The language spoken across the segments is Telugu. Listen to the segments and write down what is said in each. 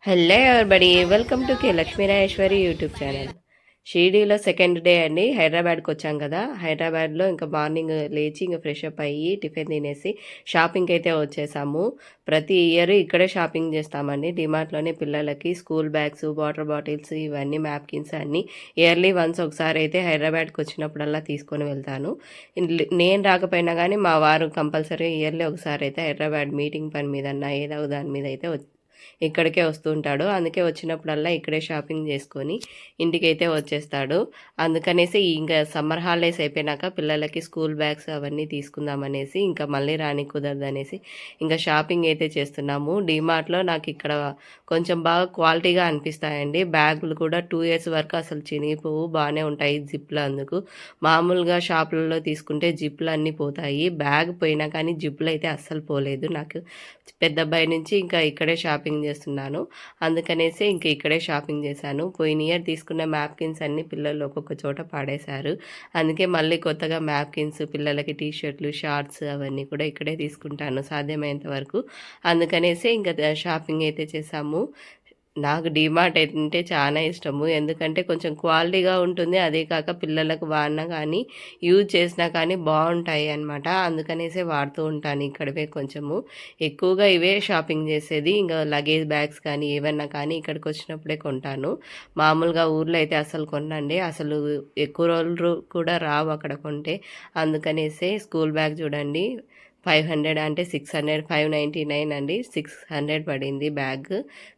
Hello everybody welcome to K Lakshmirajeshwari YouTube channel. షిరిడీలో సెకండ్ డే అండి. హైదరాబాద్కి వచ్చాం కదా. హైదరాబాద్లో ఇంకా మార్నింగ్ లేచి ఇంకా ఫ్రెష్ అప్ అయ్యి టిఫిన్ తినేసి షాపింగ్కి అయితే వచ్చేసాము. ప్రతి ఇయర్ ఇక్కడే షాపింగ్ చేస్తామండి. డిమార్ట్లోనే పిల్లలకి స్కూల్ బ్యాగ్స్, వాటర్ బాటిల్స్, ఇవన్నీ మ్యాప్కిన్స్ అన్నీ ఇయర్లీ వన్స్ ఒకసారి అయితే హైదరాబాద్కి వచ్చినప్పుడల్లా తీసుకొని వెళ్తాను. నేను రాకపోయినా కానీ మా వారు కంపల్సరీ ఇయర్లీ ఒకసారి అయితే హైదరాబాద్ మీటింగ్ పని మీదన్నా ఏదో దాని మీద అయితే ఇక్కడికే వస్తూ ఉంటాడు. అందుకే వచ్చినప్పుడల్లా ఇక్కడే షాపింగ్ చేసుకొని ఇంటికైతే వచ్చేస్తాడు. అందుకనేసి ఇంకా సమ్మర్ హాలిడేస్ అయిపోయినాక పిల్లలకి స్కూల్ బ్యాగ్స్ అవన్నీ తీసుకుందామనేసి ఇంకా మళ్ళీ రాని కుదరదనేసి ఇంకా షాపింగ్ అయితే చేస్తున్నాము. డీమార్ట్లో నాకు ఇక్కడ కొంచెం బాగా క్వాలిటీగా అనిపిస్తాయండి. బ్యాగులు కూడా 2 ఇయర్స్ వరకు అసలు చినిగిపోవు, బాగానే ఉంటాయి జిప్లు. అందుకు మామూలుగా షాపులలో తీసుకుంటే జిప్లు అన్నీ పోతాయి. బ్యాగ్ పోయినా కానీ జిప్లు అయితే అస్సలు పోలేదు. నాకు పెద్ద అబ్బాయి నుంచి ఇంకా ఇక్కడే షాపింగ్ చేస్తున్నాను. అందుకనేసి ఇంక ఇక్కడే షాపింగ్ చేశాను. పోయిన ఇయర్ తీసుకున్న మ్యాప్కిన్స్ అన్ని పిల్లలు ఒక్కొక్క చోట పాడేశారు. అందుకే మళ్ళీ కొత్తగా మ్యాప్కిన్స్, పిల్లలకి టీ షర్ట్లు, షార్ట్స్ అవన్నీ కూడా ఇక్కడే తీసుకుంటాను సాధ్యమైనంత వరకు. అందుకనేసి ఇంకా షాపింగ్ అయితే చేశాము. నాకు డీమార్ట్ అంటే చాలా ఇష్టము. ఎందుకంటే కొంచెం క్వాలిటీగా ఉంటుంది. అదే కాక పిల్లలకు వాడినా కానీ యూజ్ చేసినా కానీ బాగుంటాయి అన్నమాట. అందుకనేసే వాడుతూ ఉంటాను. ఇక్కడవే కొంచెము ఎక్కువగా ఇవే షాపింగ్ చేసేది. ఇంకా లగేజ్ బ్యాగ్స్ కానీ ఏమన్నా కానీ ఇక్కడికి వచ్చినప్పుడే కొంటాను. మామూలుగా ఊర్లో అయితే అసలు కొనండి. అసలు ఎక్కువ రోజులు కూడా రావు అక్కడ కొంటే. అందుకనేసే స్కూల్ బ్యాగ్ చూడండి, 500 అంటే 600, 599 అండి. 600 పడింది బ్యాగ్.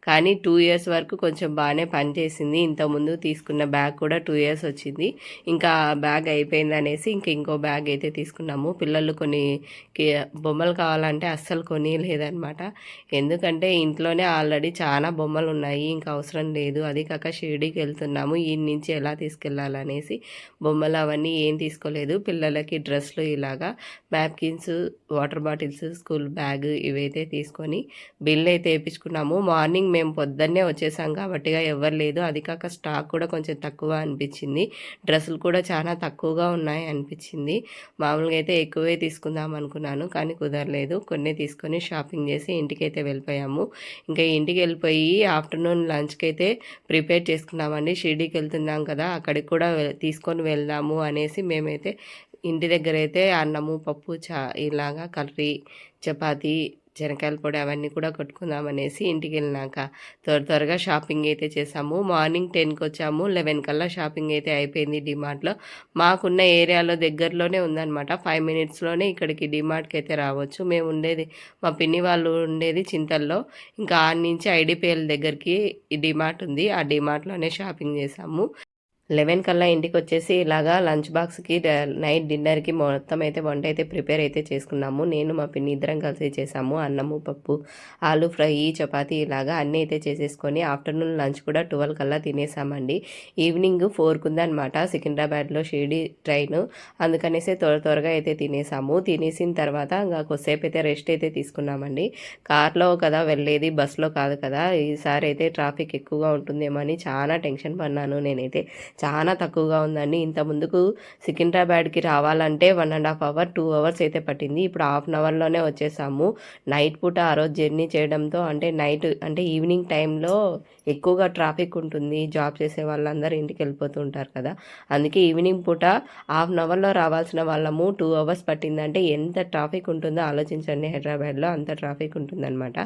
కానీ 2 ఇయర్స్ వరకు కొంచెం బాగానే పనిచేసింది. ఇంతకుముందు తీసుకున్న బ్యాగ్ కూడా 2 ఇయర్స్ వచ్చింది. ఇంకా బ్యాగ్ అయిపోయింది అనేసి ఇంకో బ్యాగ్ అయితే తీసుకున్నాము. పిల్లలు కొన్ని బొమ్మలు కావాలంటే అస్సలు కొనియలేదనమాట. ఎందుకంటే ఇంట్లోనే ఆల్రెడీ చాలా బొమ్మలు ఉన్నాయి, ఇంకా అవసరం లేదు. అది కాక షిరిడీకి వెళ్తున్నాము, ఈ నుంచి ఎలా తీసుకెళ్ళాలనేసి బొమ్మలు అవన్నీ ఏం తీసుకోలేదు. పిల్లలకి డ్రెస్లు ఇలాగా మ్యాప్కిన్స్, వాటర్ బాటిల్స్, స్కూల్ బ్యాగ్ ఇవైతే తీసుకొని బిల్ అయితే వేయించుకున్నాము. మార్నింగ్ మేము పొద్దున్నే వచ్చేసాం కాబట్టిగా ఎవరు లేదు. అది కాక స్టాక్ కూడా కొంచెం తక్కువ అనిపించింది. డ్రెస్సులు కూడా చాలా తక్కువగా ఉన్నాయి అనిపించింది. మామూలుగా అయితే ఎక్కువే తీసుకుందాం అనుకున్నాను కానీ కుదరలేదు. కొన్ని తీసుకొని షాపింగ్ చేసి ఇంటికైతే వెళ్ళిపోయాము. ఇంకా ఇంటికి వెళ్ళిపోయి ఆఫ్టర్నూన్ లంచ్కి అయితే ప్రిపేర్ చేసుకున్నామండి. షిరిడీకి వెళ్తున్నాం కదా, అక్కడికి కూడా తీసుకొని వెళ్దాము అనేసి మేమైతే ఇంటి దగ్గర అయితే అన్నము, పప్పు, ఇలాగా కర్రీ, చపాతీ, శనగకాయల పొడి అవన్నీ కూడా కొట్టుకుందామనేసి ఇంటికి వెళ్ళినాక త్వరగా షాపింగ్ అయితే చేసాము. మార్నింగ్ 10కి వచ్చాము, 11 కల్లా షాపింగ్ అయితే అయిపోయింది డిమార్ట్లో. మాకున్న ఏరియాలో దగ్గరలోనే ఉందన్నమాట. 5 మినిట్స్లోనే ఇక్కడికి డిమార్ట్కి అయితే రావచ్చు. మేము ఉండేది, మా పిన్ని వాళ్ళు ఉండేది చింతల్లో. ఇంకా ఆడ నుంచి ఐడిపిఎల్ దగ్గరికి ఈ డిమార్ట్ ఉంది. ఆ డిమార్ట్లోనే షాపింగ్ చేసాము. 11 కల్లా ఇంటికి వచ్చేసి ఇలాగా లంచ్ బాక్స్కి నైట్ డిన్నర్కి మొత్తం అయితే వంట అయితే ప్రిపేర్ అయితే చేసుకున్నాము. నేను మా పిన్ని ఇద్దరం కలిసి చేసాము. అన్నము, పప్పు, ఆలు ఫ్రై, చపాతీ ఇలాగా అన్నీ అయితే చేసేసుకొని ఆఫ్టర్నూన్ లంచ్ కూడా 12 కల్లా తినేసామండి. ఈవినింగ్ 4కు ఉందనమాట సికింద్రాబాద్లో షిరిడీ ట్రైన్. అందుకనేసి త్వరగా అయితే తినేసాము. తినేసిన తర్వాత ఇంకా కొద్దిసేపు అయితే రెస్ట్ అయితే తీసుకున్నామండి. కార్లో కదా వెళ్ళేది, బస్సులో కాదు కదా. ఈసారి అయితే ట్రాఫిక్ ఎక్కువగా ఉంటుందేమో అని చాలా టెన్షన్ పడినాను నేనైతే. చాలా తక్కువగా ఉందండి. ఇంత ముందుకు సికింద్రాబాద్కి రావాలంటే 1.5 అవర్ 2 అవర్స్ అయితే పట్టింది. ఇప్పుడు హాఫ్ అన్ అవర్లోనే వచ్చేసాము. నైట్ పూట ఆ రోజు జర్నీ చేయడంతో అంటే ఈవినింగ్ టైంలో ఎక్కువగా ట్రాఫిక్ ఉంటుంది. జాబ్ చేసే వాళ్ళందరూ ఇంటికి వెళ్ళిపోతూ ఉంటారు కదా. అందుకే ఈవినింగ్ పూట హాఫ్ అన్ అవర్లో రావాల్సిన వాళ్ళము 2 అవర్స్ పట్టిందంటే ఎంత ట్రాఫిక్ ఉంటుందో ఆలోచించండి. హైదరాబాద్లో అంత ట్రాఫిక్ ఉంటుందన్నమాట.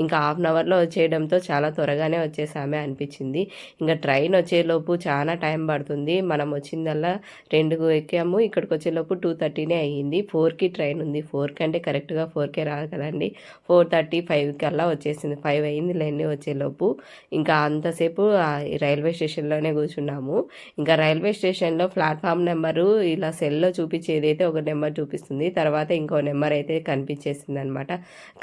ఇంకా హాఫ్ అన్ అవర్లో వచ్చేయడంతో చాలా త్వరగానే వచ్చేసామే అనిపించింది. ఇంకా ట్రైన్ వచ్చేలోపు చాలా టైం పడుతుంది. మనం వచ్చిందల్లా 2కు ఎక్కాము. ఇక్కడికి వచ్చేలోపు 2:30 అయ్యింది. 4కి ట్రైన్ ఉంది. 4కి అంటే కరెక్ట్గా 4కే రాదు కదండి. 4:30, 5 కల్లా వచ్చేసింది. 5 అయింది లేండి వచ్చేలోపు. ఇంకా అంతసేపు రైల్వే స్టేషన్లోనే కూర్చున్నాము. ఇంకా రైల్వే స్టేషన్లో ప్లాట్ఫామ్ నెంబరు ఇలా సెల్లో చూపించేది అయితే ఒక నెంబర్ చూపిస్తుంది, తర్వాత ఇంకో నెంబర్ అయితే కనిపించేసింది అనమాట.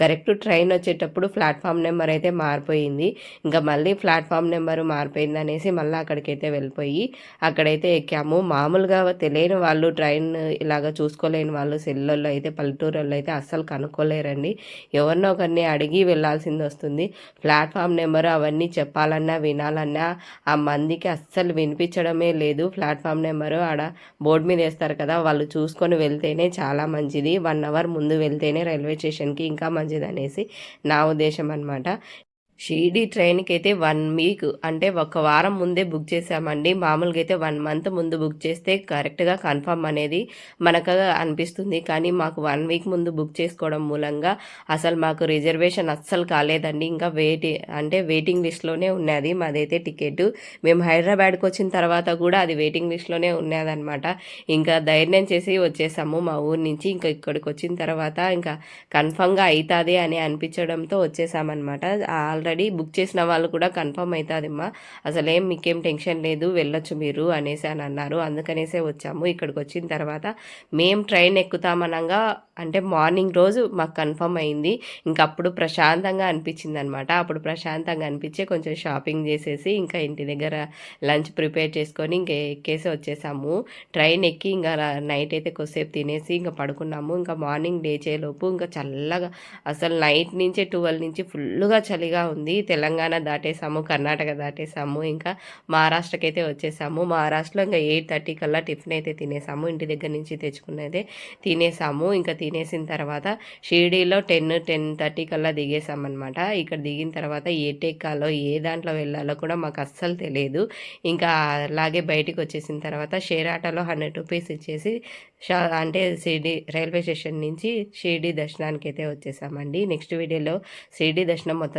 కరెక్ట్ ట్రైన్ వచ్చేటప్పుడు ప్లాట్ఫామ్ నెంబర్ అయితే మారిపోయింది. ఇంకా మళ్ళీ ప్లాట్ఫామ్ నెంబరు మారిపోయింది అనేసి మళ్ళీ అక్కడికైతే వెళ్ళిపోయి అక్కడైతే ఎక్కాము. మామూలుగా తెలియని వాళ్ళు, ట్రైన్ ఇలాగ చూసుకోలేని వాళ్ళు సెల్లలో అయితే, పల్లెటూరులో అయితే అస్సలు కనుక్కోలేరండి. ఎవరినో ఒకరిని అడిగి వెళ్ళాల్సింది వస్తుంది. ప్లాట్ఫామ్ నెంబరు అవన్నీ చెప్పాలన్నా వినాలన్నా ఆ మందికి అస్సలు వినిపించడమే లేదు. ప్లాట్ఫామ్ నెంబరు ఆడ బోర్డు మీద వేస్తారు కదా, వాళ్ళు చూసుకొని వెళ్తేనే చాలా మంచిది. 1 అవర్ ముందు వెళ్తేనే రైల్వే స్టేషన్కి ఇంకా మంచిది అనేసి నా ఉద్దేశం అనమాట. షిరిడీ ట్రైన్‌కైతే 1 వీక్ అంటే ఒక వారం ముందే బుక్ చేశామండి. మామూలుగా అయితే 1 మంత్ ముందు బుక్ చేస్తే కరెక్ట్‌గా కన్ఫర్మ్ అనేది మనకు అనిపిస్తుంది. కానీ మాకు 1 వీక్ ముందు బుక్ చేసుకోవడం మూలంగా అసలు మాకు రిజర్వేషన్ అస్సలు కాలేదండి. ఇంకా వెయిటింగ్ లిస్ట్‌లోనే ఉన్నది మాదైతే టికెట్. మేము హైదరాబాద్‌కొచ్చిన తర్వాత కూడా అది వెయిటింగ్ లిస్ట్‌లోనే ఉన్నదనమాట. ఇంకా ధైర్యం చేసి వచ్చేసాము మా ఊరు నుంచి. ఇంకా ఇక్కడికొచ్చిన తర్వాత ఇంకా కన్ఫర్మ్‌గా అయితాది అని అనిపించడంతో వచ్చేసామనమాట. ఆల్రెడీ బుక్ చేసిన వాళ్ళు కూడా కన్ఫర్మ్ అవుతుందమ్మా, అసలేం మీకేం టెన్షన్ లేదు, వెళ్ళొచ్చు మీరు అనేసి అని అన్నారు. అందుకనేసే వచ్చాము. ఇక్కడికి వచ్చిన తర్వాత మేము ట్రైన్ ఎక్కుతామనగా అంటే మార్నింగ్ రోజు మాకు కన్ఫర్మ్ అయింది. ఇంకా అప్పుడు ప్రశాంతంగా అనిపించింది అనమాట. అప్పుడు ప్రశాంతంగా అనిపించి కొంచెం షాపింగ్ చేసేసి ఇంకా ఇంటి దగ్గర లంచ్ ప్రిపేర్ చేసుకొని ఇంకా ఎక్కేసి వచ్చేసాము. ట్రైన్ ఎక్కి ఇంకా నైట్ అయితే కొద్దిసేపు తినేసి ఇంకా పడుకున్నాము. ఇంకా మార్నింగ్ లేచేలోపు ఇంకా చల్లగా అసలు నైట్ నుంచే 12 నుంచి ఫుల్లుగా చలిగా ఉంది. తెలంగాణ దాటేసాము, కర్ణాటక దాటేసాము, ఇంకా మహారాష్ట్రకైతే వచ్చేసాము. మహారాష్ట్రలో ఇంకా 8:30 కల్లా టిఫిన్ అయితే తినేసాము. ఇంటి దగ్గర నుంచి తెచ్చుకున్నదే తినేసాము. ఇంకా తినేసిన తర్వాత షిరిడీలో 10:30 కల్లా దిగేసామన్నమాట. ఇక్కడ దిగిన తర్వాత ఎటు ఎక్కాలో ఏ దాంట్లో వెళ్ళాలో కూడా మాకు అస్సలు తెలియదు. ఇంకా అలాగే బయటికి వచ్చేసిన తర్వాత షేర్ ఆటోలో 100 రూపీస్ ఇచ్చేసి అంటే రైల్వే స్టేషన్ నుంచి షిరిడీ దర్శనానికి అయితే వచ్చేసామండి. నెక్స్ట్ వీడియోలో షిరిడీ దర్శనం మొత్తం